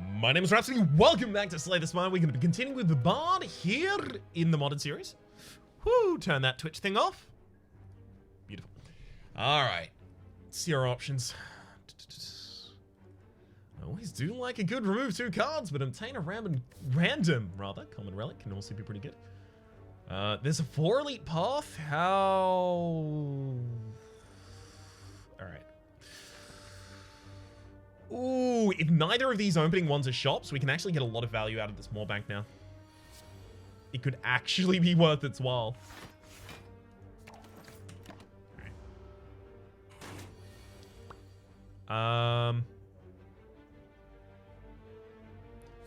My name is Rhapsody. Welcome back to Slay the Spire. We're going to be continuing with the Bard here in the modded series. Whoo, turn that Twitch thing off. Beautiful. Alright. See our options. I always do like a good remove 2 cards, but obtain a random common relic can also be pretty good. There's a 4 elite path. How... Alright. Ooh, if neither of these opening ones are shops, we can actually get a lot of value out of this Maw Bank now. It could actually be worth its while.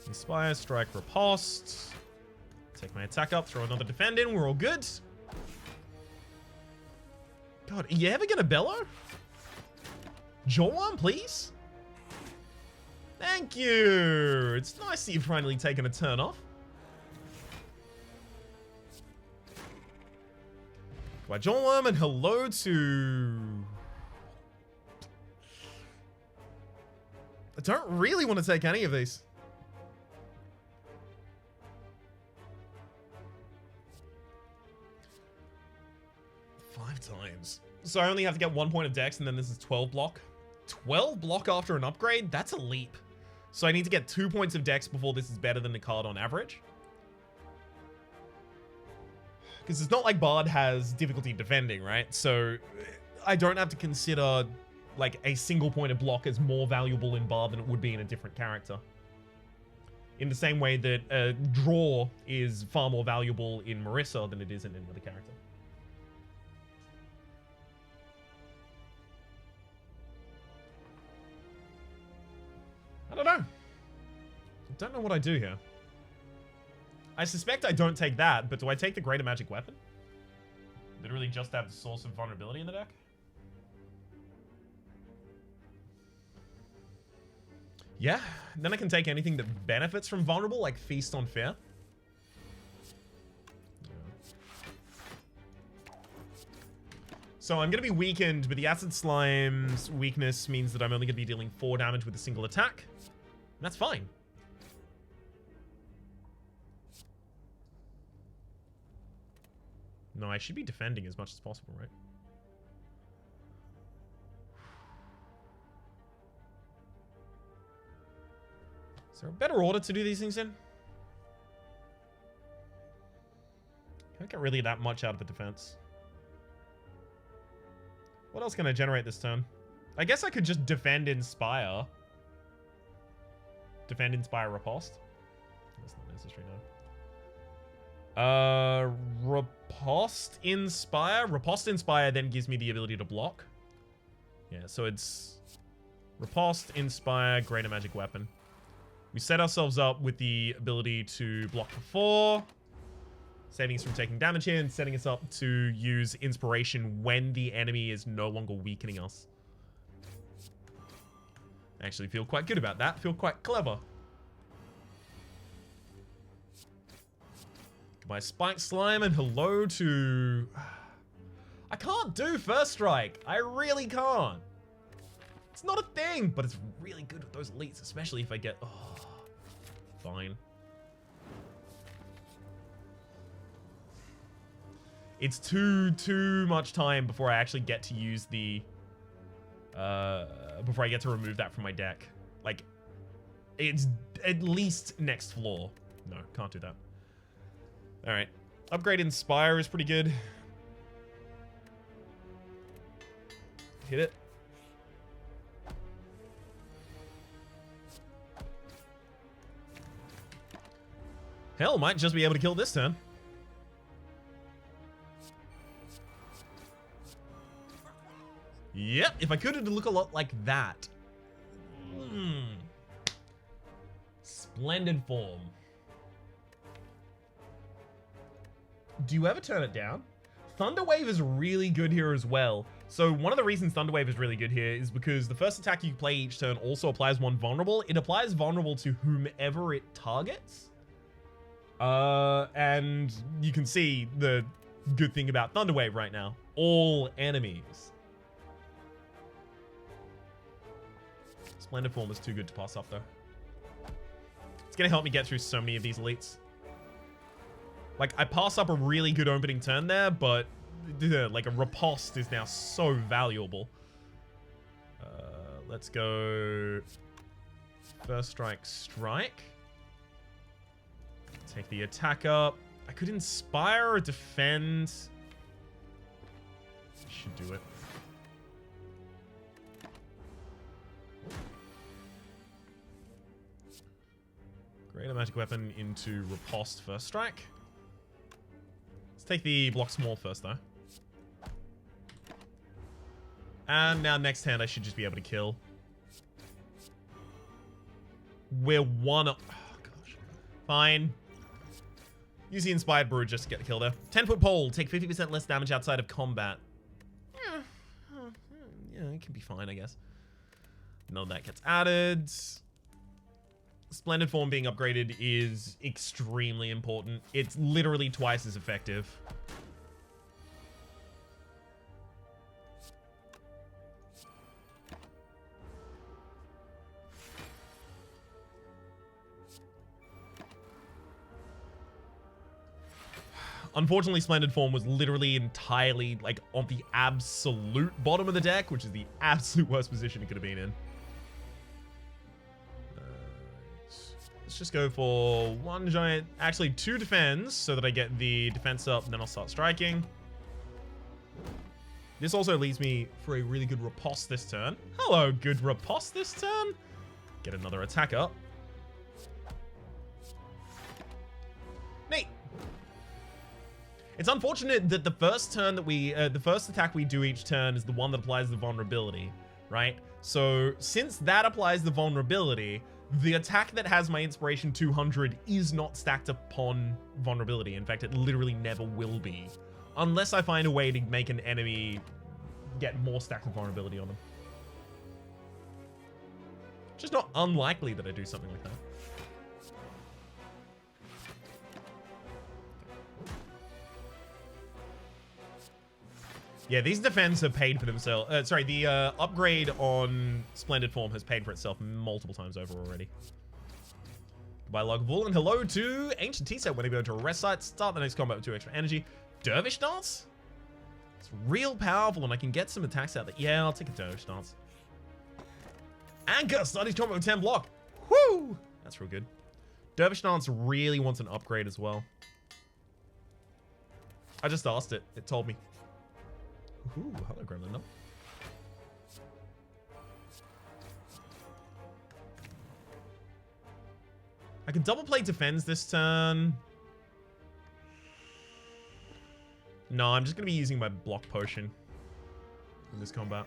Inspire, strike, riposte. Take my attack up, throw another defend in, we're all good. God, are you ever gonna bellow? Jawworm, please? Thank you! It's nice that you've finally taken a turn off. Goodbye, Jawworm, and hello to... I don't really want to take any of these. Five times. So I only have to get 1 point of dex, and then this is 12 block. 12 block after an upgrade? That's a leap. So I need to get 2 points of dex before this is better than the card on average. Because it's not like Bard has difficulty defending, right? So I don't have to consider like a single point of block as more valuable in Bard than it would be in a different character. In the same way that a draw is far more valuable in Marissa than it is in any other character. I don't know. I don't know what I do here. I suspect I don't take that, but do I take the Greater Magic Weapon? Literally just have the source of vulnerability in the deck? Yeah, then I can take anything that benefits from vulnerable, like Feast on Fear. So I'm going to be weakened, but the Acid Slime's weakness means that I'm only going to be dealing 4 damage with a single attack. And that's fine. No, I should be defending as much as possible, right? Is there a better order to do these things in? Can't get really that much out of the defense. What else can I generate this turn? I guess I could just defend Inspire. Defend, Inspire, Riposte. That's not necessary now. Riposte, Inspire. Riposte, Inspire then gives me the ability to block. Yeah, so it's Riposte, Inspire, Greater Magic Weapon. We set ourselves up with the ability to block for 4. Saving us from taking damage here and setting us up to use Inspiration when the enemy is no longer weakening us. I actually feel quite good about that. Feel quite clever. Goodbye, Spike Slime, and hello to... I can't do First Strike. I really can't. It's not a thing, but it's really good with those elites, especially if I get... Oh, fine. It's too much time before I actually get to use the... before I get to remove that from my deck. Like, it's at least next floor. No, can't do that. Alright. Upgrade Inspire is pretty good. Hit it. Hell, might just be able to kill this turn. Yep, if I could, it'd look a lot like that. Splendid form. Do you ever turn it down? Thunderwave is really good here as well. So one of the reasons Thunderwave is really good here is because the first attack you play each turn also applies 1 vulnerable. It applies vulnerable to whomever it targets. And you can see the good thing about Thunderwave right now. All enemies. Splendid form is too good to pass up, though. It's going to help me get through so many of these elites. Like, I pass up a really good opening turn there, but like a riposte is now so valuable. Let's go first strike. Take the attack up. I could inspire or defend. Should do it. Greater magic weapon into riposte first strike. Let's take the block small first though. And now next hand I should just be able to kill. We're one. Oh gosh. Fine. Use the Inspired Brew just to get the kill there. 10-foot pole. Take 50% less damage outside of combat. Yeah, it can be fine, I guess. None of that gets added. Splendid Form being upgraded is extremely important. It's literally twice as effective. Unfortunately, Splendid Form was literally entirely, like, on the absolute bottom of the deck, which is the absolute worst position it could have been in. Let's just go for one giant, actually 2 defense, so that I get the defense up, and then I'll start striking. This also leaves me for a really good riposte this turn. Hello, good riposte this turn. Get another attack up. Neat. It's unfortunate that the first turn that the first attack we do each turn is the one that applies the vulnerability, right? So since that applies the vulnerability, the attack that has my inspiration 200 is not stacked upon vulnerability. In fact, it literally never will be, unless I find a way to make an enemy get more stacked with vulnerability on them. Just not unlikely that I do something like that. Yeah, these defense have paid for themselves. Sorry, the upgrade on Splendid Form has paid for itself multiple times over already. Goodbye, Logvul, and hello to Ancient T-Set. When I go to a rest site, start the next combat with 2 extra energy. Dervish Dance? It's real powerful, and I can get some attacks out there. Yeah, I'll take a Dervish Dance. Anchor, start his combat with 10 block. Woo! That's real good. Dervish Dance really wants an upgrade as well. I just asked it. It told me. Ooh, hello, Gremlin. I can double play defends this turn. No, I'm just going to be using my block potion in this combat.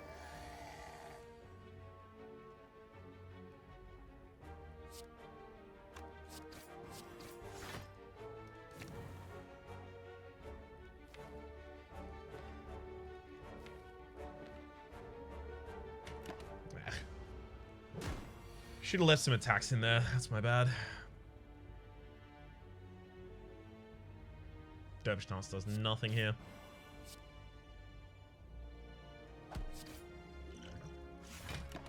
Should have left some attacks in there. That's my bad. Dervish Dance does nothing here.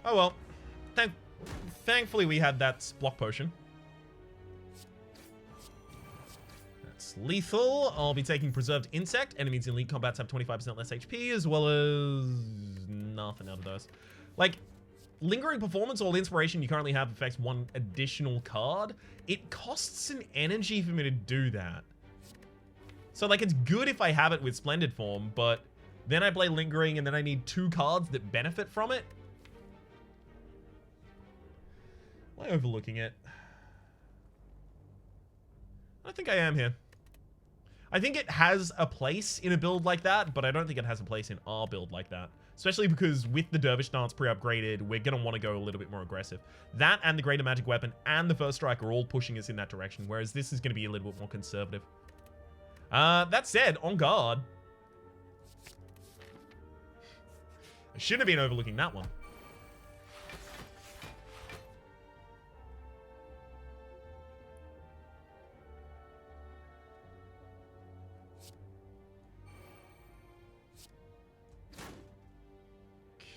Oh well. Thankfully we had that block potion. That's lethal. I'll be taking Preserved Insect. Enemies in elite combats have 25% less HP, as well as nothing out of those. Like, Lingering Performance, all inspiration you currently have affects 1 additional card. It costs an energy for me to do that. So, like, it's good if I have it with Splendid Form, but then I play Lingering and then I need 2 cards that benefit from it. Am I overlooking it? I think I am here. I think it has a place in a build like that, but I don't think it has a place in our build like that. Especially because with the Dervish Dance pre-upgraded, we're going to want to go a little bit more aggressive. That and the Greater Magic Weapon and the First Strike are all pushing us in that direction, whereas this is going to be a little bit more conservative. That said, on guard. I shouldn't have been overlooking that one.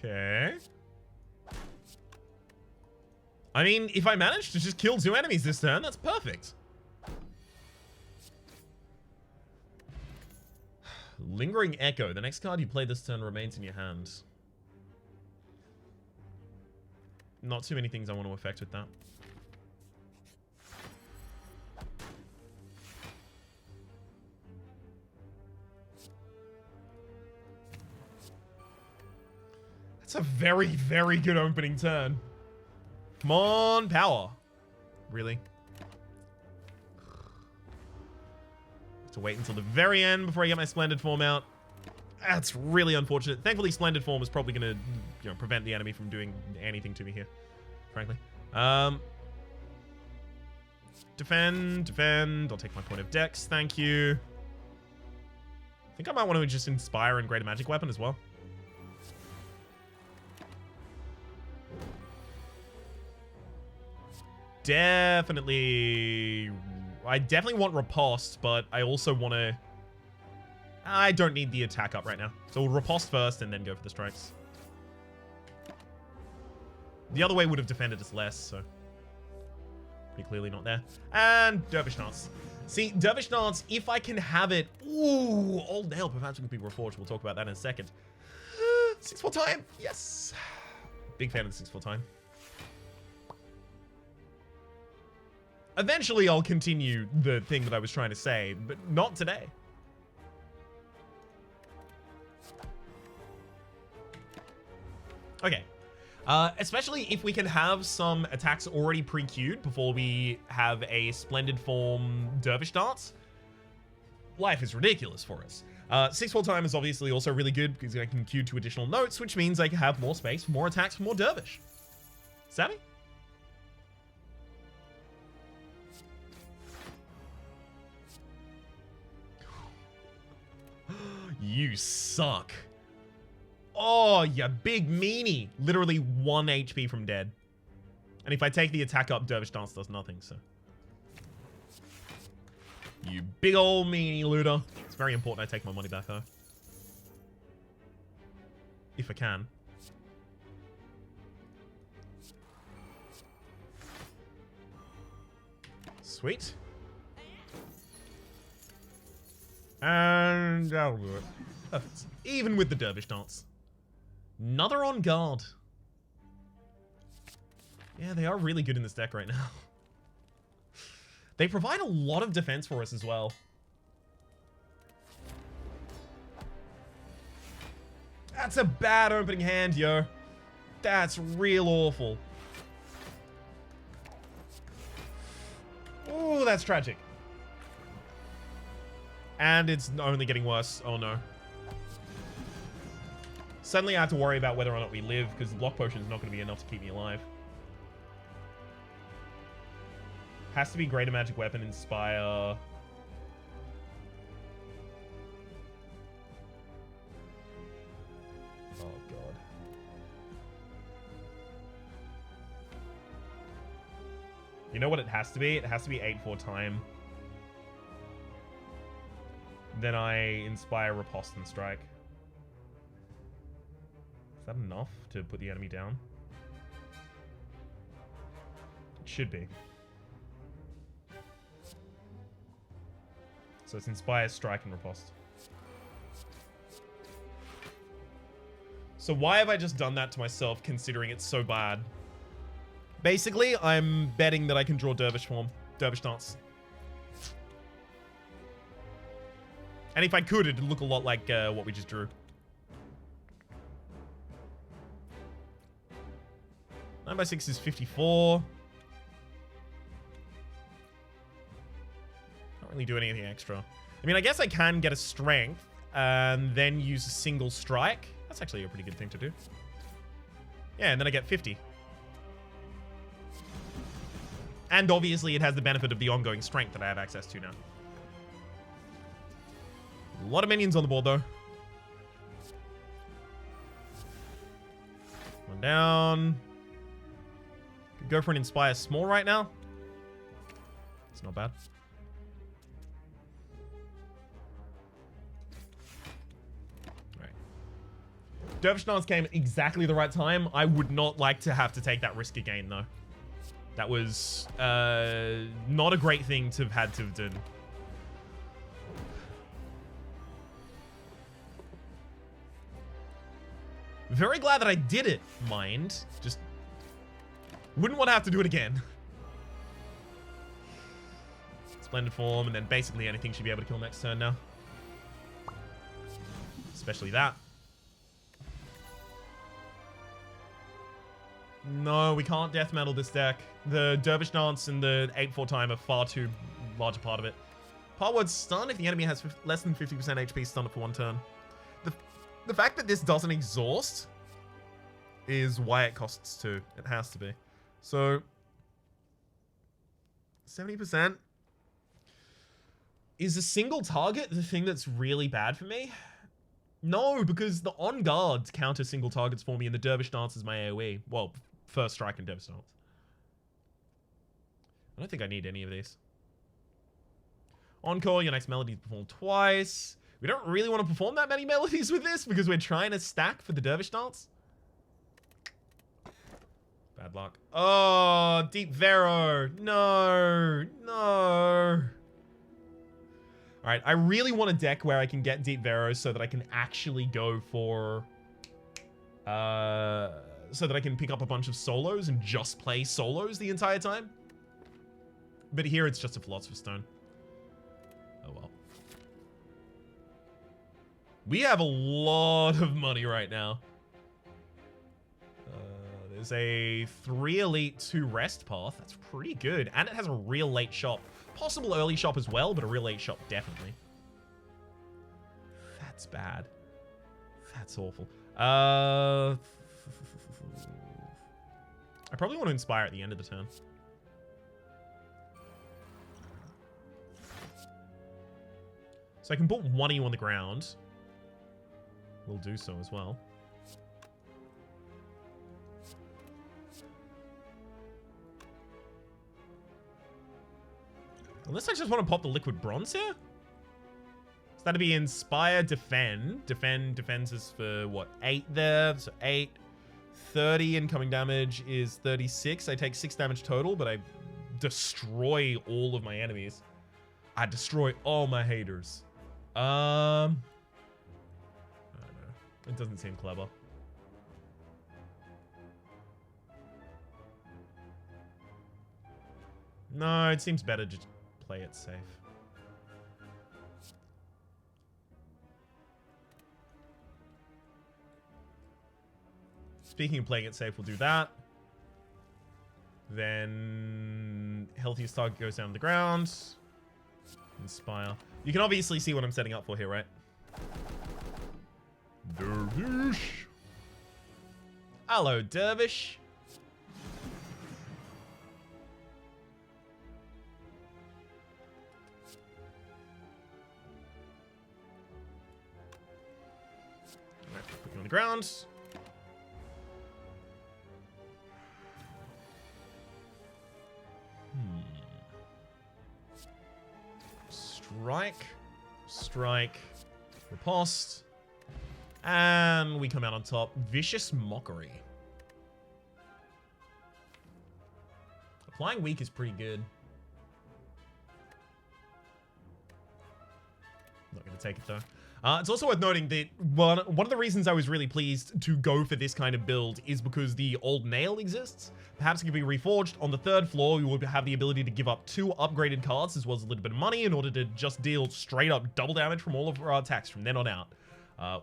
Okay. I mean, if I manage to just kill 2 enemies this turn, that's perfect. Lingering Echo. The next card you play this turn remains in your hand. Not too many things I want to affect with that. That's a very, very good opening turn. Come on, power. Really? Have to wait until the very end before I get my Splendid Form out. That's really unfortunate. Thankfully, Splendid Form is probably going to, prevent the enemy from doing anything to me here, frankly. Defend. I'll take my point of Dex. Thank you. I think I might want to just Inspire and Greater Magic Weapon as well. Definitely. I definitely want Riposte, but I also want to... I don't need the attack up right now. So we'll Riposte first and then go for the strikes. The other way would have defended us less, so... pretty clearly not there. And Dervish Dance. See, Dervish Dance, if I can have it... Ooh, Old Nail, perhaps we can be Reforged. We'll talk about that in a second. 6-4 time. Yes. Big fan of the 6-4 time. Eventually, I'll continue the thing that I was trying to say, but not today. Okay. Especially if we can have some attacks already pre-queued before we have a Splendid Form Dervish Dance. Life is ridiculous for us. 6-4 time is obviously also really good because I can queue 2 additional notes, which means I can have more space for more attacks for more Dervish. Savvy? You suck. Oh, you big meanie. Literally 1 HP from dead. And if I take the attack up, Dervish Dance does nothing, so. You big old meanie looter. It's very important I take my money back, though. If I can. Sweet. And that'll do it. Perfect. Even with the Dervish Dance. Another on guard. Yeah, they are really good in this deck right now. They provide a lot of defense for us as well. That's a bad opening hand, yo. That's real awful. Ooh, that's tragic. And it's only getting worse. Oh no. Suddenly I have to worry about whether or not we live, because the block potion is not going to be enough to keep me alive. Has to be Greater Magic Weapon, Inspire. Oh god. You know what it has to be? It has to be 8-4 time. Then I Inspire, Riposte, and Strike. Is that enough to put the enemy down? It should be. So it's Inspire, Strike, and Riposte. So why have I just done that to myself, considering it's so bad? Basically, I'm betting that I can draw Dervish Form. Dervish Dance. And if I could, it'd look a lot like what we just drew. Nine by 6 is 54. Can't really do anything extra. I mean, I guess I can get a strength and then use a single strike. That's actually a pretty good thing to do. Yeah, and then I get 50. And obviously it has the benefit of the ongoing strength that I have access to now. A lot of minions on the board, though. One down. Could go for an Inspire Small right now. It's not bad. Alright. Dervish Dance came at exactly the right time. I would not like to have to take that risk again, though. That was not a great thing to have had to have done. Very glad that I did it, mind. Just wouldn't want to have to do it again. Splendid form, and then basically anything should be able to kill next turn now. Especially that. No, we can't death metal this deck. The Dervish Dance and the 8-4 time are far too large a part of it. Power word stun if the enemy has less than 50% HP, stun it for 1 turn. The fact that this doesn't exhaust is why it costs 2. It has to be. So 70%. Is a single target the thing that's really bad for me? No, because the on guards counter single targets for me, and the Dervish Dance is my AoE. Well, First Strike and Dervish Dance. I don't think I need any of these. Encore, your next melody is performed twice. We don't really want to perform that many melodies with this because we're trying to stack for the Dervish Dance. Bad luck. Oh, Deep Vero. No. No. Alright, I really want a deck where I can get Deep Vero so that I can actually go for... so that I can pick up a bunch of solos and just play solos the entire time. But here it's just a Philosopher's Stone. Oh well. We have a lot of money right now. There's a 3 elite, 2 rest path. That's pretty good. And it has a real late shop. Possible early shop as well, but a real late shop definitely. That's bad. That's awful. I probably want to inspire at the end of the turn. So I can put 1 EU on the ground. We'll do so as well. Unless I just want to pop the liquid bronze here? So that'd be Inspire, Defend. Defends us for what? 8 there. So 8. 30 incoming damage is 36. I take 6 damage total, but I destroy all of my enemies. I destroy all my haters. I don't know. It doesn't seem clever. No, it seems better to just play it safe. Speaking of playing it safe, we'll do that. Then healthiest target goes down to the ground. Inspire. You can obviously see what I'm setting up for here, right? Dervish. Hello, Dervish. Alright, put you on the ground. Strike. Strike. Riposte. And we come out on top. Vicious Mockery. Applying Weak is pretty good. Not going to take it though. It's also worth noting that one of the reasons I was really pleased to go for this kind of build is because the Old Nail exists. Perhaps it can be reforged. On the 3rd floor, we would have the ability to give up 2 upgraded cards as well as a little bit of money in order to just deal straight up double damage from all of our attacks from then on out.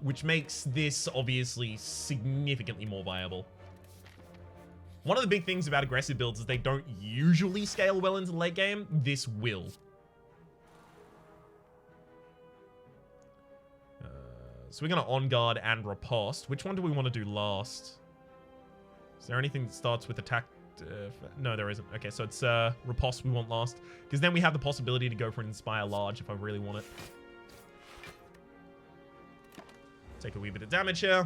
Which makes this obviously significantly more viable. One of the big things about aggressive builds is they don't usually scale well into the late game. This will. So we're going to On Guard and Riposte. Which one do we want to do last? Is there anything that starts with attack? No, there isn't. Okay, so it's Riposte we want last. Because then we have the possibility to go for an Inspire Large if I really want it. Take a wee bit of damage here.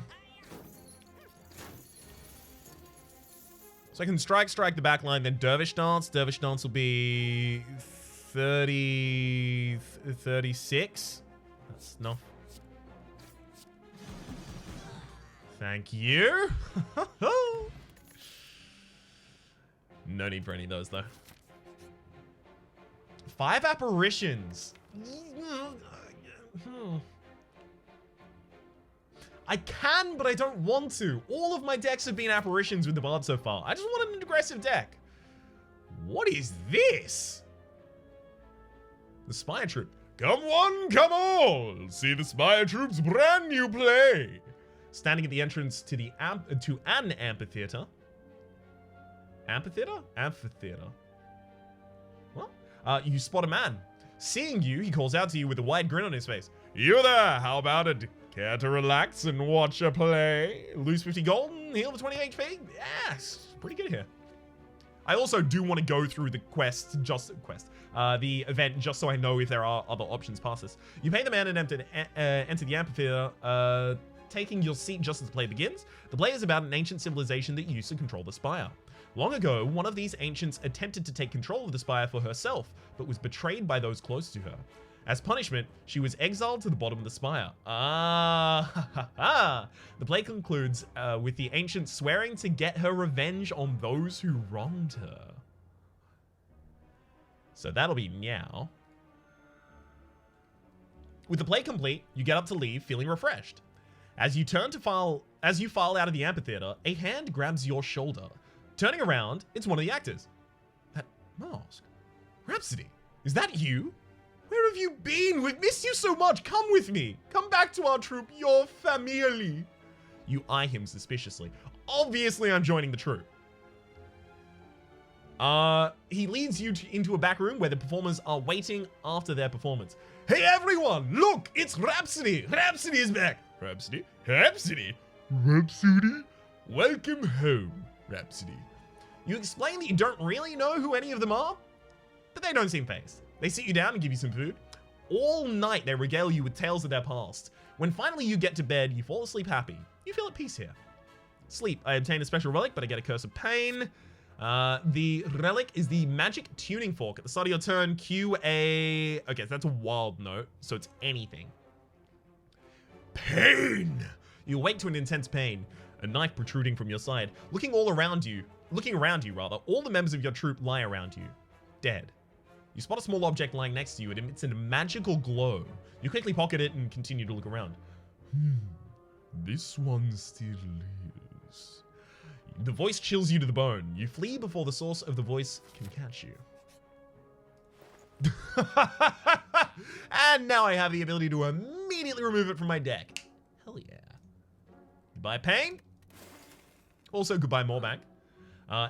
So I can strike the back line, then Dervish Dance. Dervish Dance will be 36. That's enough. Thank you. No need for any of those, though. 5 apparitions. I can, but I don't want to. All of my decks have been apparitions with the Bard so far. I just want an aggressive deck. What is this? The Spire Troop. Come one, come all. See the Spire Troop's brand new play. Standing at the entrance to an amphitheater. Amphitheater? Amphitheater. What? You spot a man. Seeing you, he calls out to you with a wide grin on his face. You there, how about it? Care to relax and watch a play? Lose 50 gold and heal for 20 HP? Yes, pretty good here. I also do want to go through the the event just so I know if there are other options past this. You pay the man and enter the amphitheater, taking your seat just as the play begins. The play is about an ancient civilization that used to control the Spire. Long ago, one of these ancients attempted to take control of the Spire for herself, but was betrayed by those close to her. As punishment, she was exiled to the bottom of the Spire. The play concludes with the ancient swearing to get her revenge on those who wronged her. So that'll be now. With the play complete, you get up to leave feeling refreshed. As you file out of the amphitheater, a hand grabs your shoulder. Turning around, it's one of the actors. That mask. Rhapsody, is that you? Where have you been? We've missed you so much. Come with me. Come back to our troop. Your family. You eye him suspiciously. Obviously, I'm joining the troop. He leads you into a back room where the performers are waiting after their performance. Hey, everyone. Look, it's Rhapsody. Rhapsody is back. Rhapsody? Rhapsody? Rhapsody? Welcome home, Rhapsody. You explain that you don't really know who any of them are, but they don't seem fazed. They sit you down and give you some food. All night, they regale you with tales of their past. When finally you get to bed, you fall asleep happy. You feel at peace here. Sleep. I obtain a special relic, but I get a Curse of Pain. The relic is the magic tuning fork. At the start of your turn, cue a... Okay, so that's a wild note, so it's anything. Pain! You awake to an intense pain, a knife protruding from your side. Looking around you, all the members of your troop lie around you, dead. You spot a small object lying next to you. It emits a magical glow. You quickly pocket it and continue to look around. This one still lives. The voice chills you to the bone. You flee before the source of the voice can catch you. And now I have the ability to immediately remove it from my deck. Hell yeah. Goodbye, pain. Also, goodbye, Morbank.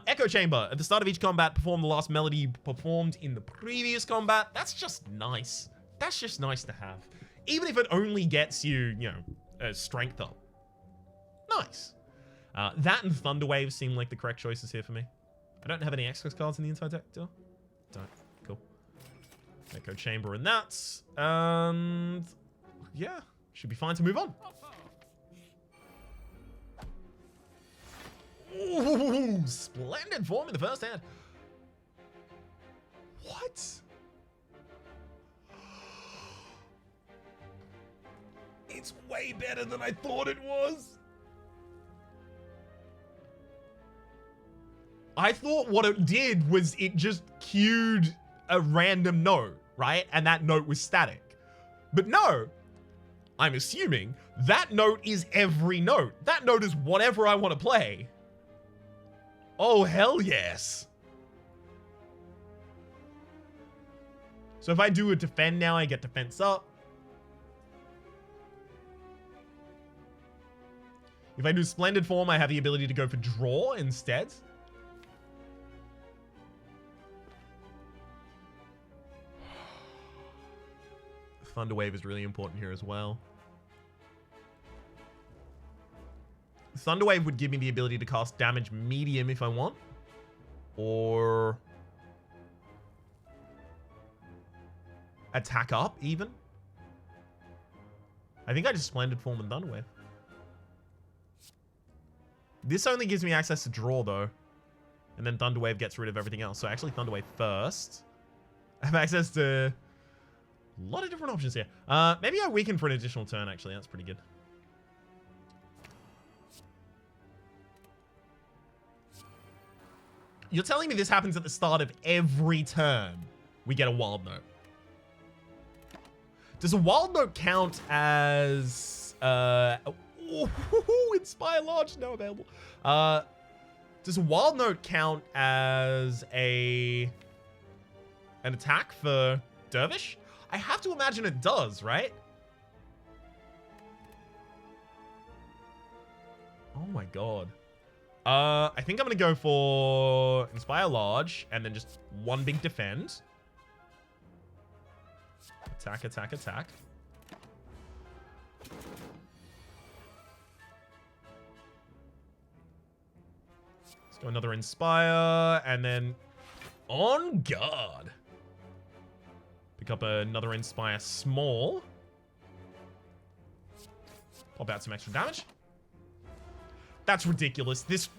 Echo Chamber. At the start of each combat, perform the last melody performed in the previous combat. That's just nice. That's just nice to have. Even if it only gets you, strength up. Nice. That and Thunderwave seem like the correct choices here for me. I don't have any X-Quest cards in the inside deck, do I? Don't. Cool. Echo Chamber and that. And yeah, should be fine to move on. Ooh, splendid form in the first hand. What? It's way better than I thought it was. I thought what it did was it just cued a random note, right? And that note was static. But no, I'm assuming that note is every note. That note is whatever I want to play. Oh, hell yes. So if I do a defend now, I get defense up. If I do splendid form, I have the ability to go for draw instead. Thunderwave is really important here as well. Thunderwave would give me the ability to cast damage medium if I want. Or attack up, even. I think I just Splendid Form and Thunderwave. This only gives me access to draw, though. And then Thunderwave gets rid of everything else. So actually Thunderwave first. I have access to a lot of different options here. Maybe I weaken for an additional turn, actually. That's pretty good. You're telling me this happens at the start of every turn? We get a wild note. Does a wild note count as Inspire Large? No available. Does a wild note count as an attack for Dervish? I have to imagine it does, right? Oh my god. I think I'm gonna go for Inspire Large and then just one big defend. Attack, attack, attack. Let's go another Inspire and then on guard. Pick up another Inspire Small. Pop out some extra damage. That's ridiculous. This...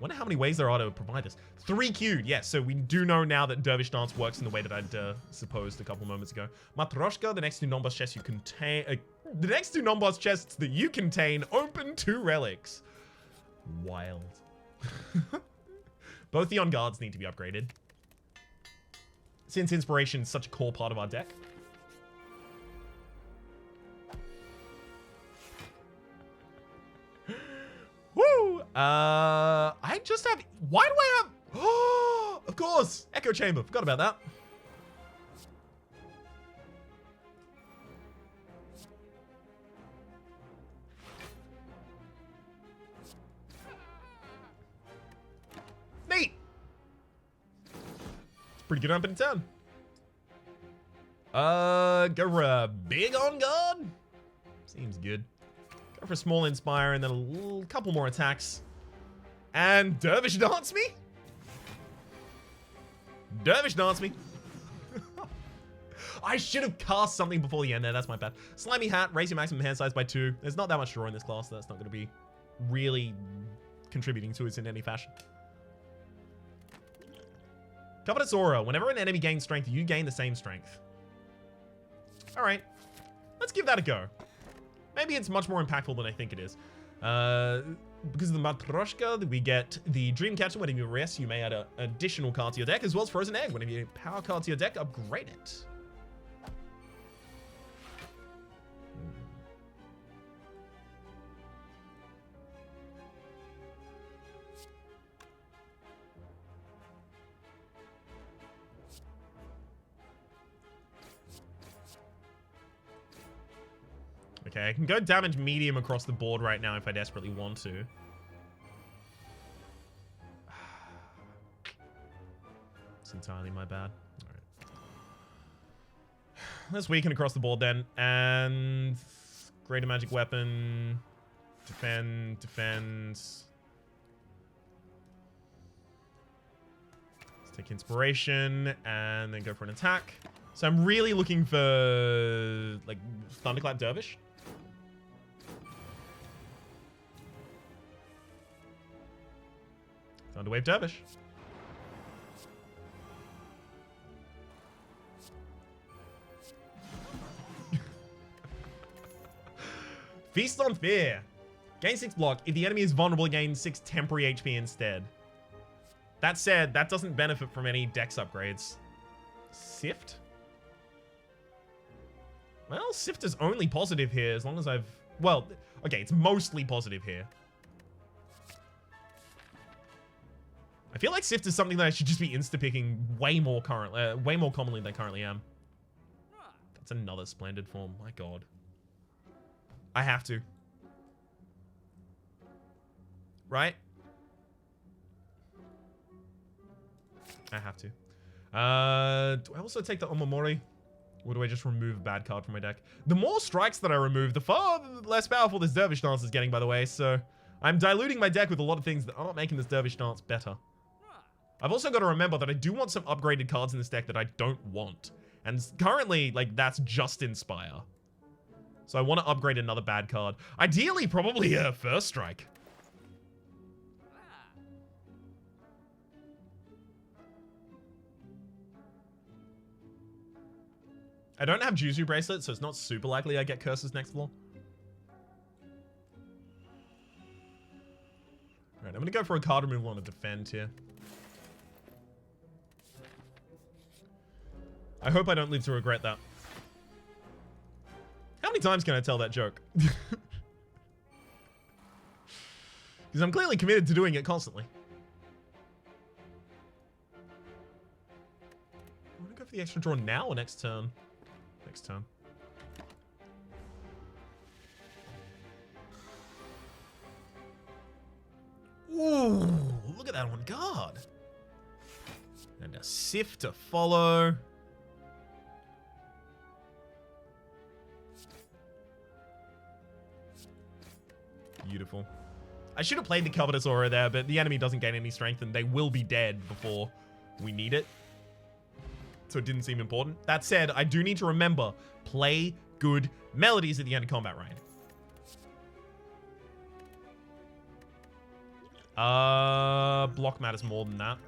Wonder how many ways there are to provide this. 3 Q'd. Yes, so we do know now that Dervish Dance works in the way that I'd supposed a couple moments ago. Matryoshka, the next 2 non-boss chests you contain... the next 2 non-boss chests that you contain open 2 relics. Wild. Both the on-guards need to be upgraded. Since Inspiration is such a core part of our deck. Woo! I just have... Why do I have... Oh, of course! Echo Chamber. Forgot about that. Neat! It's pretty good opening turn. Go for a big on guard? Seems good. Go for a small Inspire and then a couple more attacks. And Dervish Dance me? Dervish Dance me. I should have cast something before the end there. That's my bad. Slimy Hat, raise your maximum hand size by 2. There's not that much draw in this class. So that's not going to be really contributing to it in any fashion. Covetous Aura. Whenever an enemy gains strength, you gain the same strength. Alright. Let's give that a go. Maybe it's much more impactful than I think it is. Because of the Matryoshka, we get the Dreamcatcher. Whenever you rest, you may add an additional card to your deck, as well as Frozen Egg. Whenever you power card to your deck, upgrade it. Okay, I can go damage medium across the board right now if I desperately want to. It's entirely my bad. Alright. Let's weaken across the board then. And... Greater Magic Weapon. Defend. Let's take Inspiration and then go for an attack. So I'm really looking for... like, Thunderclap Dervish. Thunderwave Dervish. Feast on Fear. Gain 6 block. If the enemy is vulnerable, gain 6 temporary HP instead. That said, that doesn't benefit from any dex upgrades. Sift? Well, Sift is only positive here as long as I've... Well, okay, it's mostly positive here. I feel like Sift is something that I should just be insta-picking way more commonly than I currently am. That's another Splendid Form. My god. I have to. Right? I have to. Do I also take the Omamori? Or do I just remove a bad card from my deck? The more strikes that I remove, the far less powerful this Dervish Dance is getting, by the way. So I'm diluting my deck with a lot of things that aren't making this Dervish Dance better. I've also got to remember that I do want some upgraded cards in this deck that I don't want. And currently, like, that's just Inspire. So I want to upgrade another bad card. Ideally, probably a First Strike. I don't have Juzu Bracelet, so it's not super likely I get Curses next floor. Alright, I'm going to go for a card removal on a defend here. I hope I don't live to regret that. How many times can I tell that joke? Because I'm clearly committed to doing it constantly. I want to go for the extra draw now or next turn? Next turn. Ooh, look at that on guard. And a Sift to follow. Beautiful. I should have played the Covetous Aura there, but the enemy doesn't gain any strength and they will be dead before we need it. So it didn't seem important. That said, I do need to remember, play good melodies at the end of combat round. Block matters more than that.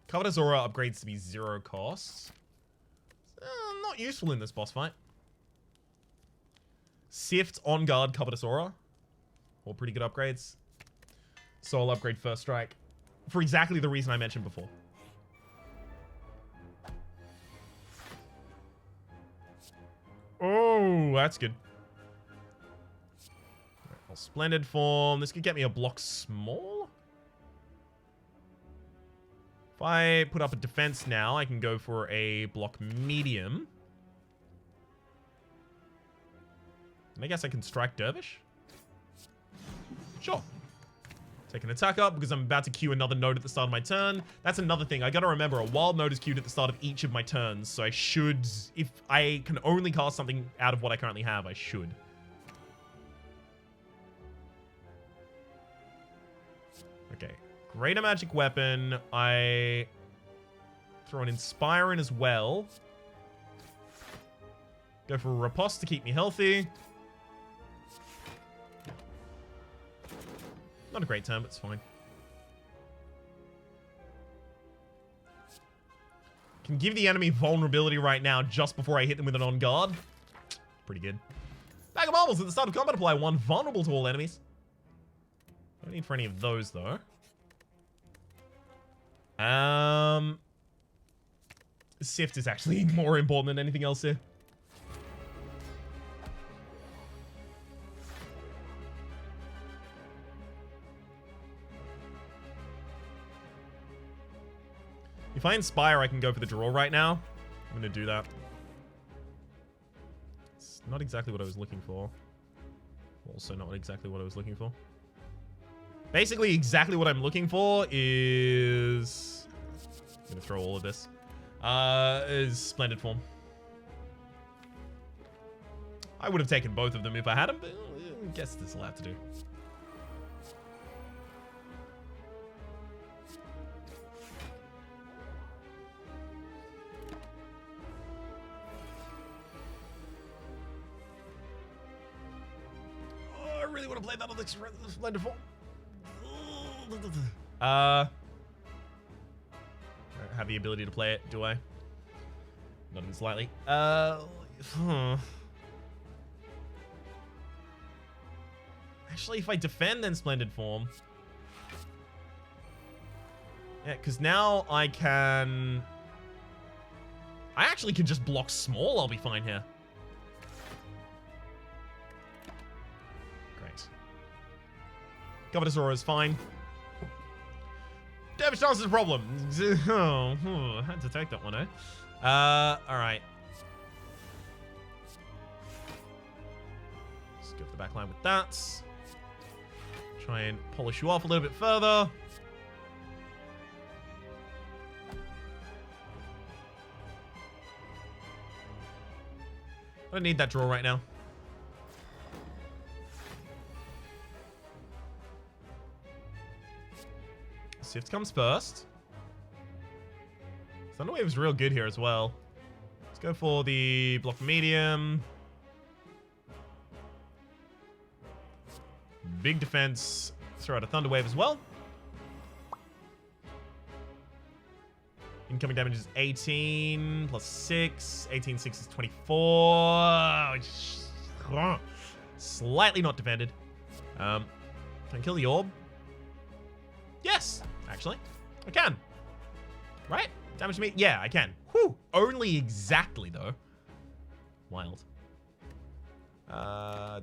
Covetous Aura upgrades to be 0 costs. Not useful in this boss fight. Sift, On Guard, Covetous Aura. All pretty good upgrades. Soul upgrade, First Strike. For exactly the reason I mentioned before. Oh, that's good. Right, Splendid Form. This could get me a block small. If I put up a defense now, I can go for a block medium. And I guess I can strike Dervish. Sure. Take an attack up because I'm about to queue another node at the start of my turn. That's another thing. I gotta remember, a wild node is queued at the start of each of my turns. So I should, if I can only cast something out of what I currently have, I should. Okay. Greater Magic Weapon. I throw an Inspire in as well. Go for a Riposte to keep me healthy. Not a great turn, but it's fine. Can give the enemy vulnerability right now just before I hit them with an On Guard. Pretty good. Bag of Marbles at the start of combat apply 1 vulnerable to all enemies. Don't need for any of those though. Sift is actually more important than anything else here. If I Inspire, I can go for the draw right now. I'm going to do that. It's not exactly what I was looking for. Also not exactly what I was looking for. Basically, exactly what I'm looking for is... I'm going to throw all of this. Is Splendid Form. I would have taken both of them if I had them, but I guess this will have to do. Want to play that on the Splendid Form. I have the ability to play it, do I? Not even slightly. Actually, if I defend, then Splendid Form. Yeah, because now I can... I actually can just block small. I'll be fine here. Covetous Aura is fine. Damage chance is a problem. I had to take that one, eh? Alright. Let's go for the back line with that. Try and polish you off a little bit further. I don't need that draw right now. Sift comes first. Thunderwave is real good here as well. Let's go for the block medium. Big defense. Throw out a Thunderwave as well. Incoming damage is 18 plus 6. 18, 6 is 24. Slightly not defended. Can I kill the orb? Yes, actually. I can. Right? Damage to me? Yeah, I can. Whew. Only exactly, though. Wild.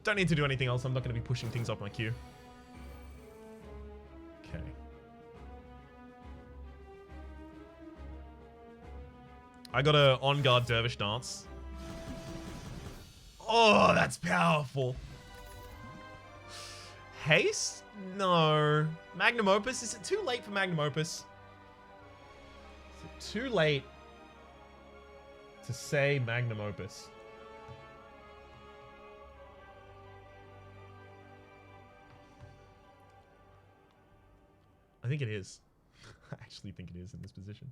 Don't need to do anything else. I'm not going to be pushing things off my queue. Okay. I got a on-guard Dervish Dance. Oh, that's powerful. Haste? No. Magnum Opus? Is it too late for Magnum Opus? Is it too late to say Magnum Opus? I think it is. I actually think it is in this position.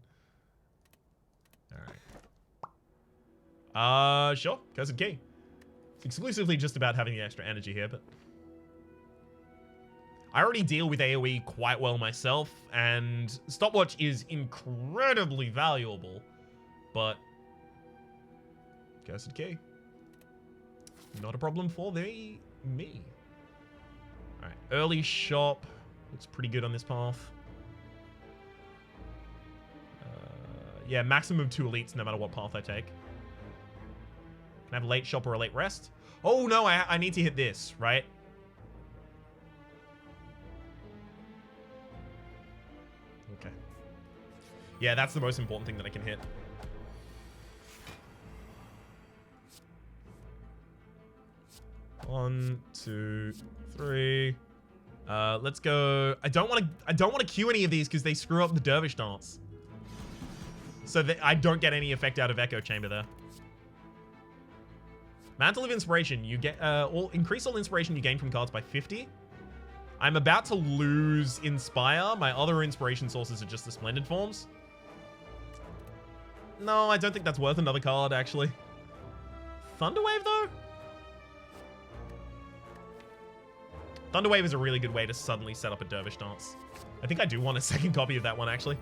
Alright. Sure. Cursed Key. It's exclusively just about having the extra energy here, but... I already deal with AoE quite well myself, and Stopwatch is incredibly valuable, but... Cursed Key. Not a problem for me. Alright. Early shop. Looks pretty good on this path. Yeah, maximum 2 elites no matter what path I take. Can I have a late shop or a late rest? Oh, no, I need to hit this, right? Okay. Yeah, that's the most important thing that I can hit. One, two, three. Let's go. I don't want to queue any of these because they screw up the Dervish Dance. So that I don't get any effect out of Echo Chamber there. Mantle of Inspiration. You get increase all inspiration you gain from cards by 50. I'm about to lose Inspire. My other inspiration sources are just the Splendid Forms. No, I don't think that's worth another card, actually. Thunderwave, though? Thunderwave is a really good way to suddenly set up a Dervish Dance. I think I do want a second copy of that one, actually.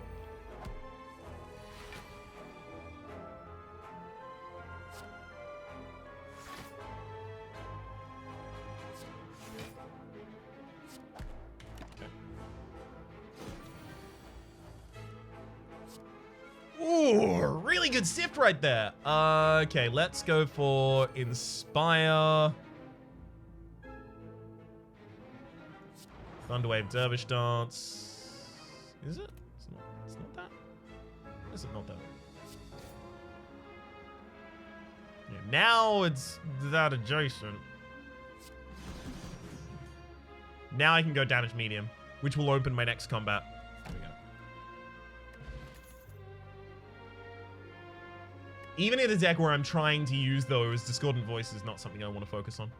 Ooh, really good sift right there. Okay, let's go for Inspire. Thunderwave, Dervish Dance. Is it? It's not that. Is it not that? Yeah, now it's that adjacent. Now I can go damage medium, which will open my next combat. There we go. Even in a deck where I'm trying to use those, Discordant Voice is not something I want to focus on.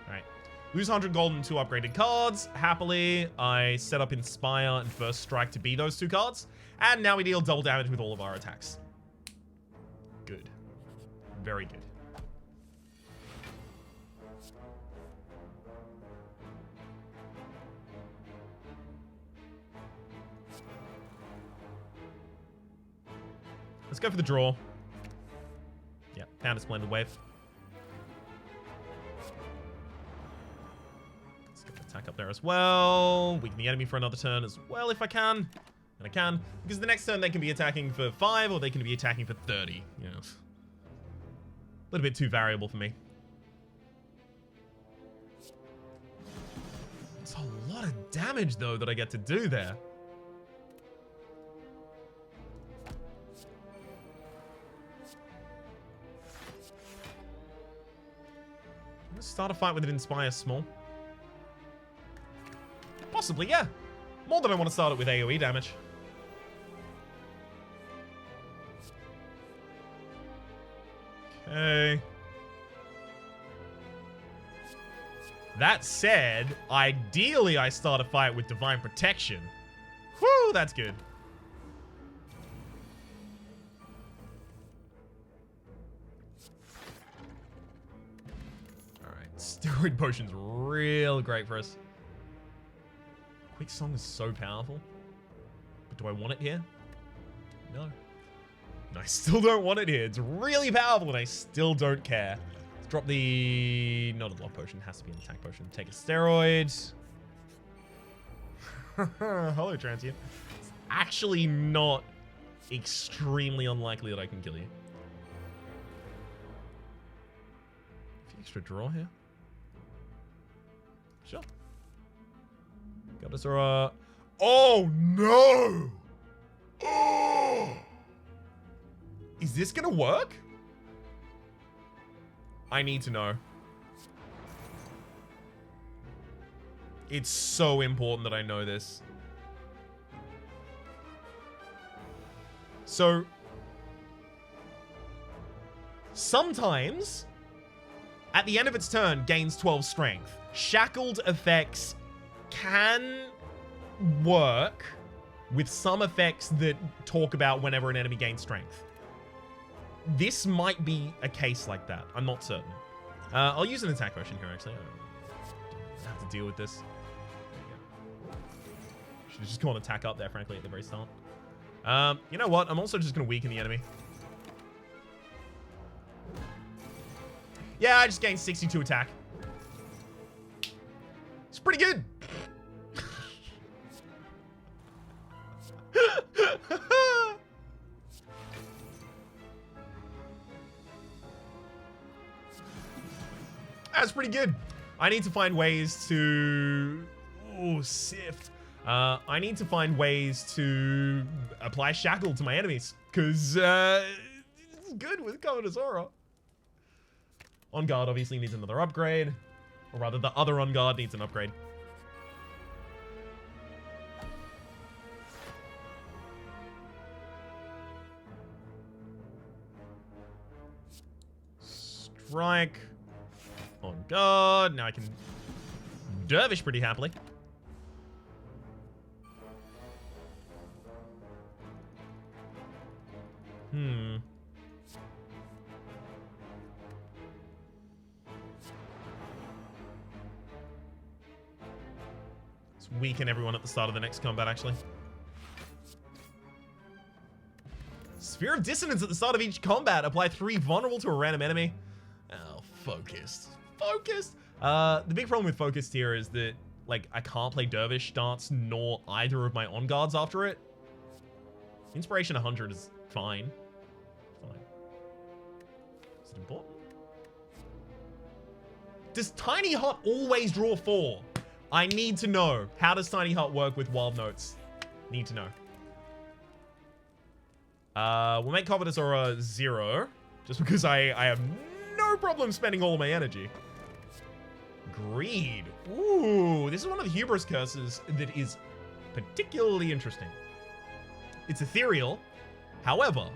Alright. Lose 100 gold and 2 upgraded cards. Happily, I set up Inspire and First Strike to be those 2 cards. And now we deal double damage with all of our attacks. Good. Very good. Let's go for the draw. Yeah, found a Splendid Wave. Let's get the attack up there as well. Weaken the enemy for another turn as well if I can. And I can. Because the next turn they can be attacking for 5 or they can be attacking for 30. You know, a little bit too variable for me. It's a lot of damage though that I get to do there. Start a fight with an Inspire small. Possibly, yeah. More than I want to start it with AoE damage. Okay. That said, ideally I start a fight with Divine Protection. Whew, that's good. Steroid Potion's real great for us. Quick Song is so powerful. But do I want it here? No. I still don't want it here. It's really powerful and I still don't care. It's Drop the... Not a block potion. Has to be an attack potion. Take a steroid. Hello, Transient. It's actually not extremely unlikely that I can kill you. Extra draw here. Sure. Galdasora. Oh no! Oh! Is this gonna work? I need to know. It's so important that I know this. So, sometimes, at the end of its turn, gains 12 strength. Shackled effects can work with some effects that talk about whenever an enemy gains strength. This might be a case like that. I'm not certain. I'll use an attack potion here, actually. I don't have to deal with this. Should have just gone attack up there, frankly, at the very start. You know what? I'm also just going to weaken the enemy. Yeah, I just gained 62 attack. It's pretty good. That's pretty good. I need to find ways to... Ooh, sift. I need to find ways to apply shackle to my enemies. Because it's good with Covetous Aura. On guard obviously needs another upgrade. Or rather, the other on guard needs an upgrade. Strike. On guard. Now I can dervish pretty happily. Let's weaken everyone at the start of the next combat, actually. Sphere of Dissonance at the start of each combat. Apply 3 vulnerable to a random enemy. Oh, focused. Focused! The big problem with focused here is that, like, I can't play Dervish Dance nor either of my on-guards after it. Inspiration 100 is fine. Fine. Is it important? Does Tiny Hut always draw 4? I need to know. How does Tiny Hut work with Wild Notes? Need to know. We'll make Covetous Aura 0. Just because I have no problem spending all of my energy. Greed. Ooh, this is one of the Hubris curses that is particularly interesting. It's ethereal. However,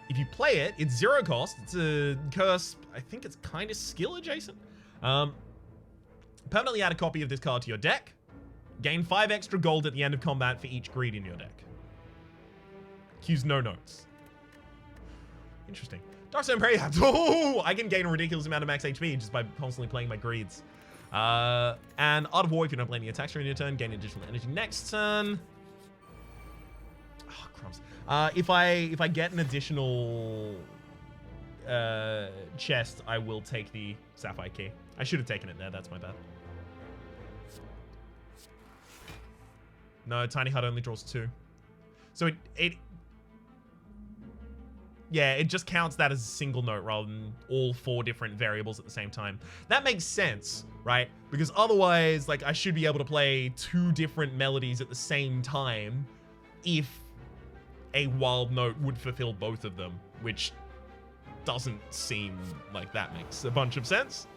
if you play it, it's 0 cost. It's a curse. I think it's kind of skill adjacent. Permanently add a copy of this card to your deck. Gain 5 extra gold at the end of combat for each greed in your deck. Use no notes. Interesting. Darkstone Prayer. Oh, I can gain a ridiculous amount of max HP just by constantly playing my greeds. And Art of War, if you don't play any attacks during your turn, gain additional energy next turn. Oh, crumbs. If I get an additional chest, I will take the Sapphire Key. I should have taken it there. That's my bad. No, Tiny Hut only draws 2. So yeah, it just counts that as a single note rather than all 4 different variables at the same time. That makes sense, right? Because otherwise, like, I should be able to play 2 different melodies at the same time if a wild note would fulfill both of them, which doesn't seem like that makes a bunch of sense.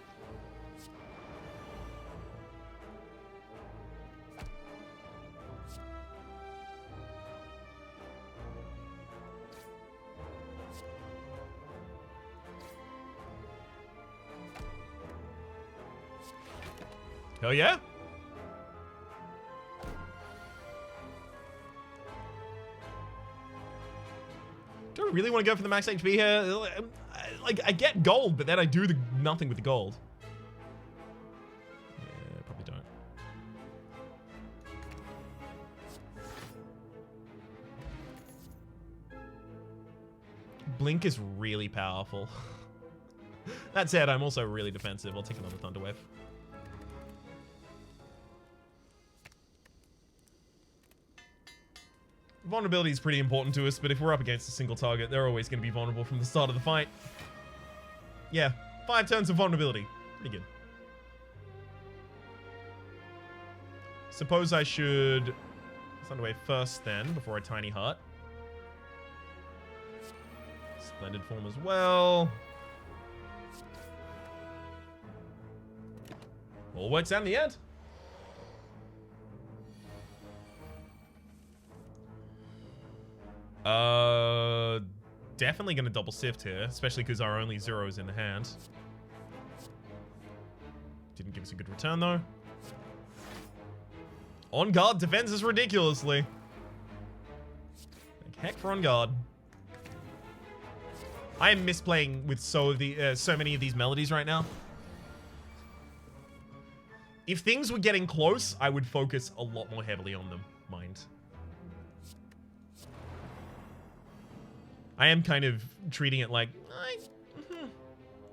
Hell yeah. Do I really want to go for the max HP here? Like, I get gold, but then I do nothing with the gold. Yeah, probably don't. Blink is really powerful. That said, I'm also really defensive. I'll take another Thunder Wave. Vulnerability is pretty important to us, but if we're up against a single target, they're always going to be vulnerable from the start of the fight. Yeah, 5 turns of vulnerability. Pretty good. Suppose I should Thunder Wave first then, before I Tiny Heart. Splendid Form as well. All works out in the end. Definitely gonna double Sift here, especially because our only 0 is in the hand. Didn't give us a good return though. On Guard defends us ridiculously. Thank heck for On Guard. I am misplaying with so many of these melodies right now. If things were getting close, I would focus a lot more heavily on them, mind. I am kind of treating it like, I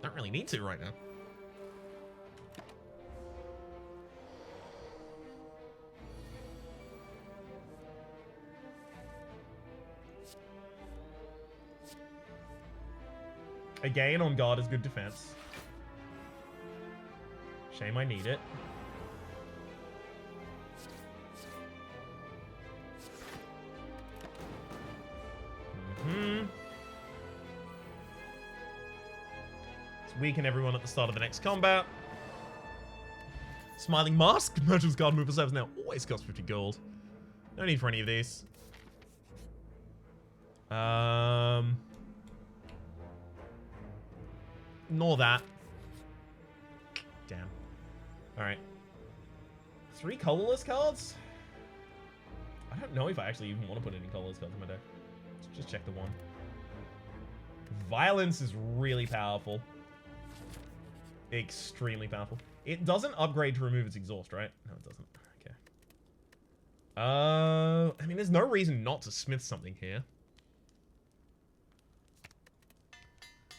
don't really need to right now. Again, On Guard is good defense. Shame I need it. Let's weaken everyone at the start of the next combat. Smiling Mask. Merchant's Guard move reserves now always cost 50 gold. No need for any of these. Ignore that. Damn. Alright. 3 colorless cards? I don't know if I actually even want to put any colorless cards in my deck. Let's just check the one. Violence is really powerful. Extremely powerful. It doesn't upgrade to remove its exhaust, right? No, it doesn't. Okay. I mean, there's no reason not to smith something here.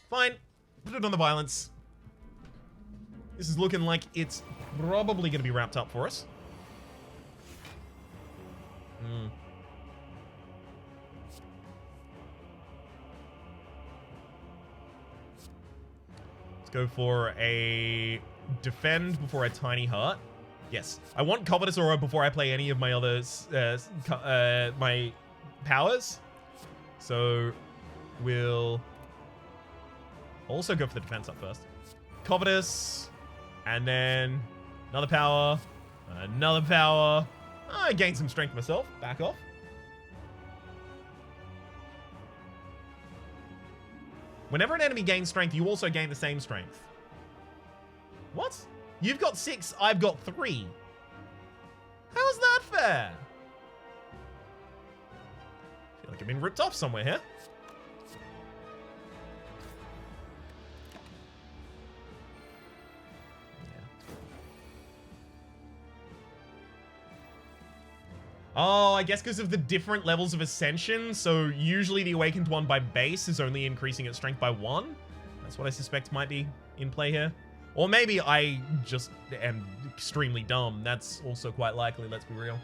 Fine. Put it on the violence. This is looking like it's probably going to be wrapped up for us. Let's go for a defend before a Tiny Heart. Yes, I want Covetous Aura before I play any of my other my powers. So we'll also go for the defense up first. Covetous, and then another power, another power. I gained some strength myself. Back off. Whenever an enemy gains strength, you also gain the same strength. What? You've got 6, I've got 3. How's that fair? I feel like I've been ripped off somewhere here. Oh, I guess because of the different levels of Ascension, so usually the Awakened one by base is only increasing its strength by 1. That's what I suspect might be in play here. Or maybe I just am extremely dumb. That's also quite likely, let's be real.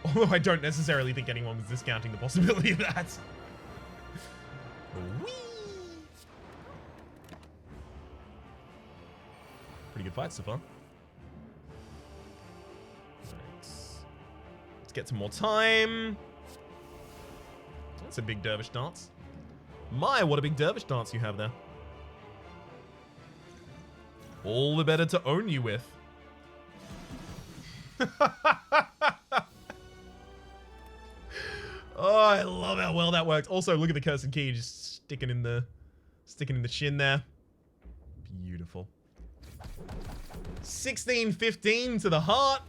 Although I don't necessarily think anyone was discounting the possibility of that. Whee! Pretty good fight so far. Let's get some more time. That's a big dervish dance. My, what a big dervish dance you have there. All the better to own you with. Oh, I love how well that worked. Also, look at the cursed key just sticking in the shin there. Beautiful. 16-15 to the heart.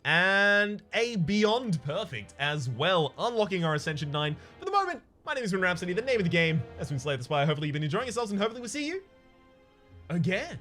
And a Beyond Perfect as well, unlocking our Ascension 9. For the moment, my name is Rhapsody. The name of the game has been Slay the Spire. Hopefully you've been enjoying yourselves, and hopefully we'll see you again.